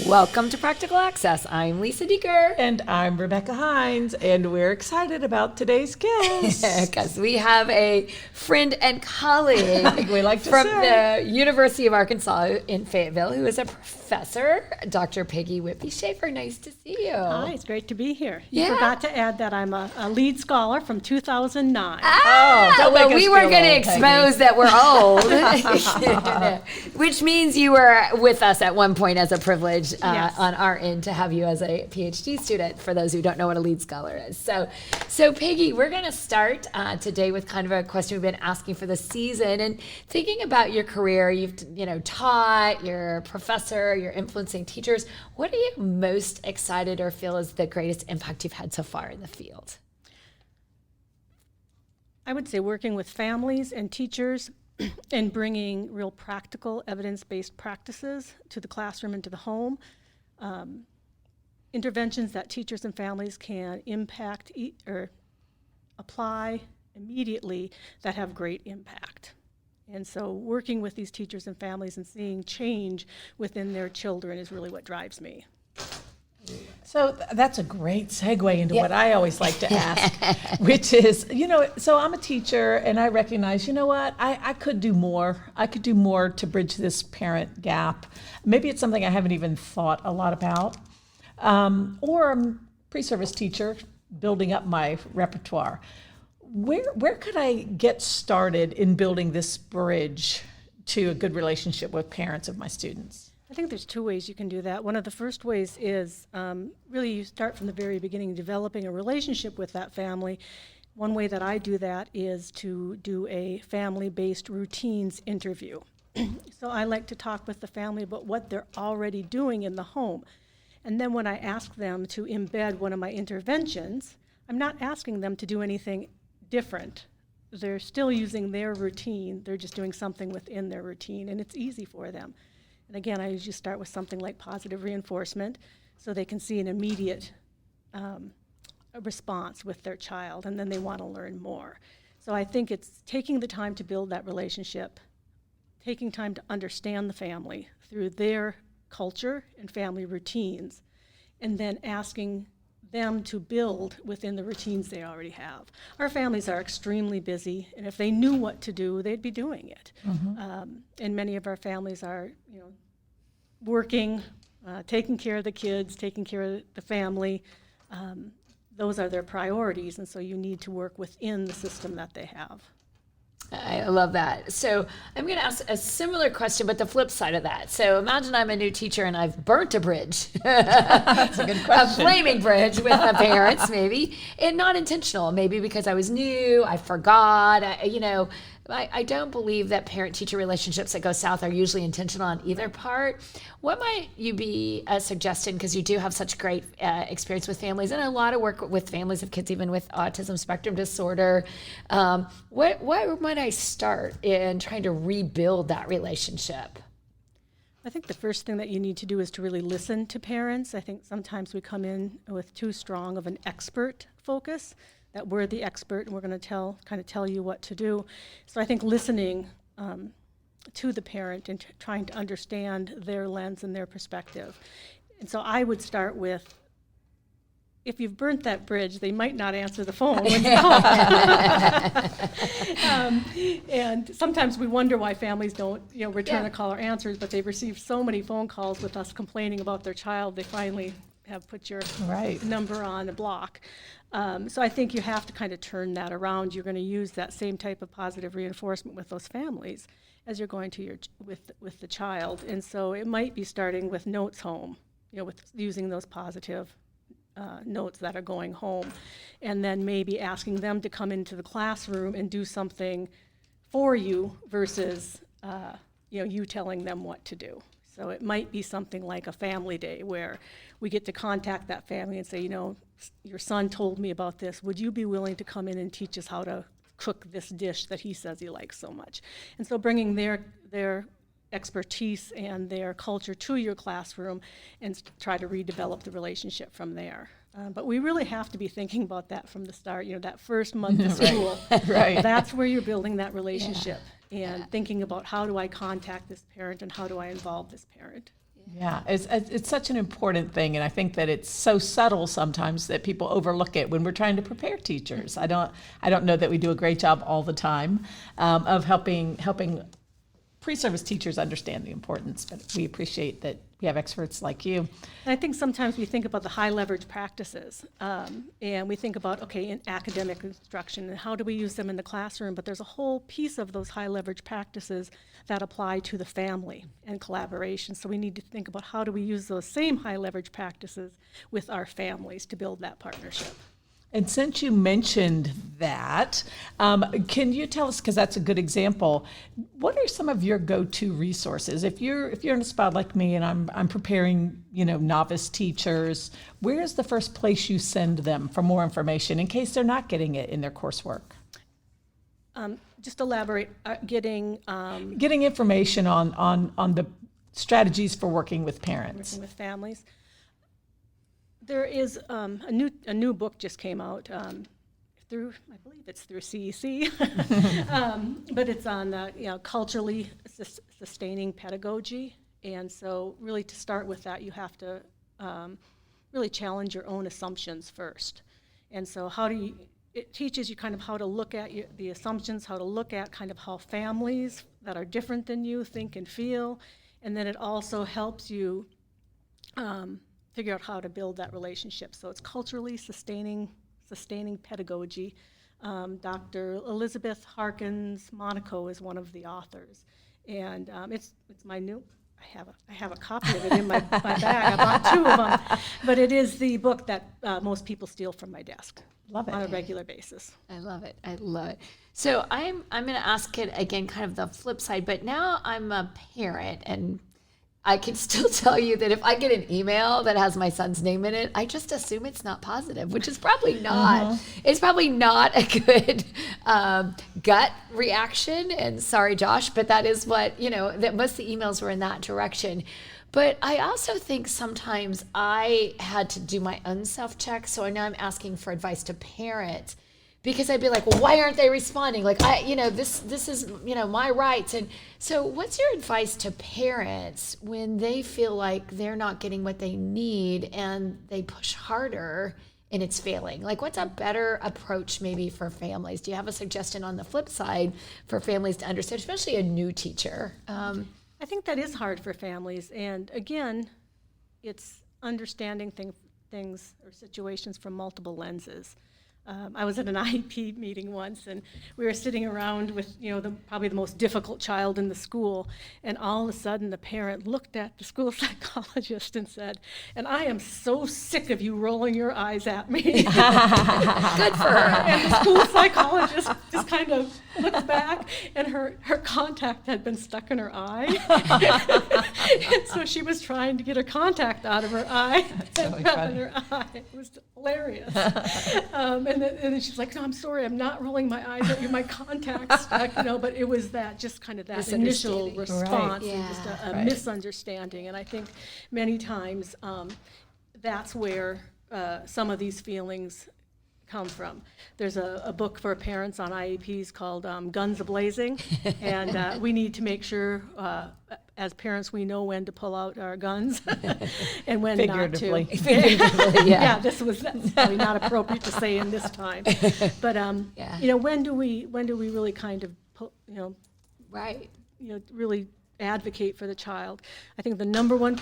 Welcome to Practical Access. I'm Lisa Deeker. And I'm Rebecca Hines, and we're excited about today's guest. Because we have a friend and colleague we like to from say. the University of Arkansas in Fayetteville, who is a professor, Dr. Peggy Whitby Schaefer. Nice to see you. Hi, it's great to be here. You Yeah. forgot to add that I'm a lead scholar from 2009. don't well, make us we weren't feel going to old, Peggy. expose that we're old, which means you were with us at one point as a privilege Yes. on our end to have you as a Ph.D. student, for those who don't know what a lead scholar is. So Peggy, we're going to start today with kind of a question we've been asking for the season. And thinking about your career, you've taught, you're a professor, you're influencing teachers. What are you most excited or feel is the greatest impact you've had so far in the field? I would say working with families and teachers and bringing real practical evidence-based practices to the classroom and to the home. Interventions that teachers and families can impact or apply immediately that have great impact. And so working with these teachers and families and seeing change within their children is really what drives me. So that's a great segue into what I always like to ask, which is, so I'm a teacher and I recognize, I could do more. I could do more to bridge this parent gap. Maybe it's something I haven't even thought a lot about. Or I'm a pre-service teacher building up my repertoire. Where could I get started in building this bridge to a good relationship with parents of my students? I think there's two ways you can do that. One of the first ways is really you start from the very beginning, developing a relationship with that family. One way that I do that is to do a family-based routines interview. So I like to talk with the family about what they're already doing in the home. And then when I ask them to embed one of my interventions, I'm not asking them to do anything different. They're still using their routine. They're just doing something within their routine, and it's easy for them. And again, I usually start with something like positive reinforcement so they can see an immediate response with their child, and then they want to learn more. So I think it's taking the time to build that relationship, taking time to understand the family through their culture and family routines, and then asking them to build within the routines they already have. Our families are extremely busy, and if they knew what to do, they'd be doing it. And many of our families are, working, taking care of the kids, taking care of the family. Those are their priorities, and so you need to work within the system that they have. I love that. So I'm going to ask a similar question, but the flip side of that. So imagine I'm a new teacher and I've burnt a bridge. That's a good question. A flaming bridge with the parents, maybe, and not intentional. Maybe because I was new, I forgot. I don't believe that parent-teacher relationships that go south are usually intentional on either part. What might you be suggesting, because you do have such great experience with families and a lot of work with families of kids even with autism spectrum disorder. Where might I start in trying to rebuild that relationship? I think the first thing that you need to do is to really listen to parents. I think sometimes we come in with too strong of an expert focus, that we're the expert and we're going to tell you what to do. So I think listening to the parent and trying to understand their lens and their perspective. And so I would start with, if you've burnt that bridge, they might not answer the phone when you call. And sometimes we wonder why families don't, return a call or answers, but they've received so many phone calls with us complaining about their child, they finally have put your number on a block. So I think you have to kind of turn that around. You're going to use that same type of positive reinforcement with those families as you're going to with the child. And so it might be starting with notes home, with using those positive notes that are going home, and then maybe asking them to come into the classroom and do something for you versus you telling them what to do. So it might be something like a family day where we get to contact that family and say, your son told me about this. Would you be willing to come in and teach us how to cook this dish that he says he likes so much? And so bringing their expertise and their culture to your classroom and try to redevelop the relationship from there. But we really have to be thinking about that from the start, that first month of school. Right. That's where you're building that relationship and thinking about how do I contact this parent and how do I involve this parent. Yeah. Yeah, it's such an important thing, and I think that it's so subtle sometimes that people overlook it when we're trying to prepare teachers. I don't know that we do a great job all the time of helping pre-service teachers understand the importance, but we appreciate that we have experts like you. And I think sometimes we think about the high leverage practices, and we think about, okay, in academic instruction, and how do we use them in the classroom, but there's a whole piece of those high leverage practices that apply to the family and collaboration. So we need to think about how do we use those same high leverage practices with our families to build that partnership. And since you mentioned that, can you tell us, because that's a good example, what are some of your go-to resources? If you're in a spot like me and I'm preparing, novice teachers, where's the first place you send them for more information in case they're not getting it in their coursework? Just elaborate, getting information on the strategies for working with parents. Working with families. There is a new book just came out I believe it's through CEC, but it's on culturally sustaining pedagogy. And so really to start with that, you have to really challenge your own assumptions first. And so it teaches you kind of how to look at the assumptions, how to look at kind of how families that are different than you think and feel. And then it also helps you figure out how to build that relationship. So it's culturally sustaining pedagogy. Dr. Elizabeth Harkins Monaco is one of the authors, and it's my new. I have a copy of it in my bag. I bought 2 of them, but it is the book that most people steal from my desk. Love it. On a regular basis. I love it. So I'm going to ask it again, kind of the flip side, but now I'm a parent, and I can still tell you that if I get an email that has my son's name in it, I just assume it's not positive, which is probably not. It's probably not a good gut reaction. And sorry, Josh, but that is what, that most of the emails were in that direction. But I also think sometimes I had to do my own self-check. So now I'm asking for advice to parents. Because I'd be like, well, why aren't they responding? Like, this is, my rights. And so what's your advice to parents when they feel like they're not getting what they need and they push harder and it's failing? Like, what's a better approach maybe for families? Do you have a suggestion on the flip side for families to understand, especially a new teacher? I think that is hard for families. And again, it's understanding things or situations from multiple lenses. I was at an IEP meeting once, and we were sitting around with, probably the most difficult child in the school, and all of a sudden the parent looked at the school psychologist and said, "And I am so sick of you rolling your eyes at me." Good for her. And the school psychologist just kind of looked back, and her contact had been stuck in her eye. And so she was trying to get her contact out of her eye. That's really funny. In her eye. It was hilarious. And then she's like, "No, I'm sorry, I'm not rolling my eyes at you. My contact's stuck," but it was that initial response, right. and just a misunderstanding. And I think many times that's where some of these feelings come from. There's a book for parents on IEPs called Guns A-Blazing, and we need to make sure as parents we know when to pull out our guns and when not to. Figuratively, yeah. That's probably not appropriate to say in this time. But when do we really kind of right, really advocate for the child? I think the number one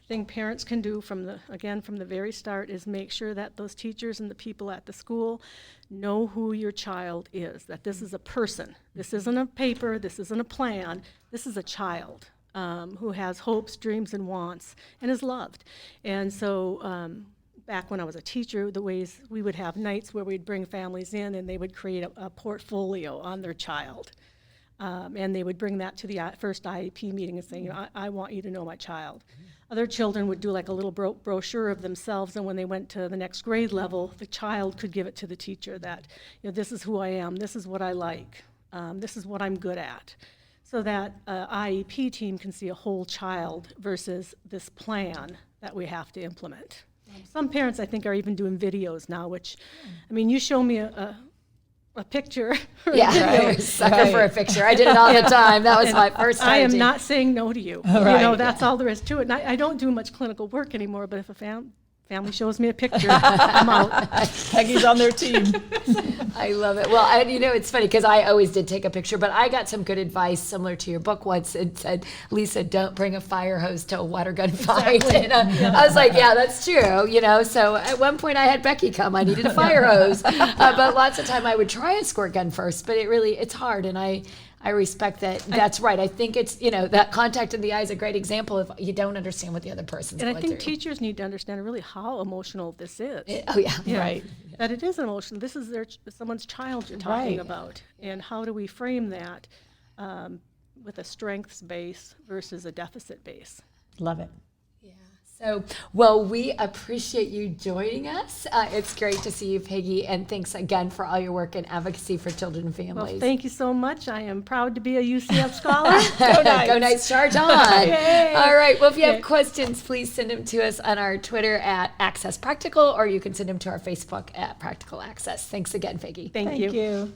thing parents can do from the very start is make sure that those teachers and the people at the school know who your child is, that this is a person. This isn't a paper, this isn't a plan, this is a child who has hopes, dreams, and wants, and is loved. And so back when I was a teacher, the ways we would have nights where we'd bring families in and they would create a portfolio on their child. And they would bring that to the first IEP meeting and say, I want you to know my child. Other children would do like a little brochure of themselves, and when they went to the next grade level, the child could give it to the teacher that, this is who I am, this is what I like, this is what I'm good at. So that IEP team can see a whole child versus this plan that we have to implement. Some parents, I think, are even doing videos now, which, you show me a a picture. Yeah, sucker for a picture. I did it all the time. That was my first time. I am not saying no to you. Right. You know, that's all there is to it. And I don't do much clinical work anymore, but if a family shows me a picture, I'm out. Peggy's on their team. I love it. Well, it's funny because I always did take a picture, but I got some good advice similar to your book once. It said, Lisa, don't bring a fire hose to a water gun fight. And I was like, yeah, that's true. So at one point I had Becky come. I needed a fire hose. But lots of time I would try a squirt gun first, but it's hard. And I respect that. That's right. I think it's, that contact in the eye is a great example if you don't understand what the other person's And going I think through. teachers need to understand really how emotional this is. Oh, yeah. Right. That it is emotional. This is someone's child you're talking Right. about. And how do we frame that with a strengths base versus a deficit base? Love it. So, well, we appreciate you joining us. It's great to see you, Peggy, and thanks again for all your work in advocacy for children and families. Well, thank you so much. I am proud to be a UCF scholar. Go Knights, charge on. All right. Well, if you have questions, please send them to us on our Twitter at Access Practical, or you can send them to our Facebook at Practical Access. Thanks again, Peggy. Thank Thank you. you.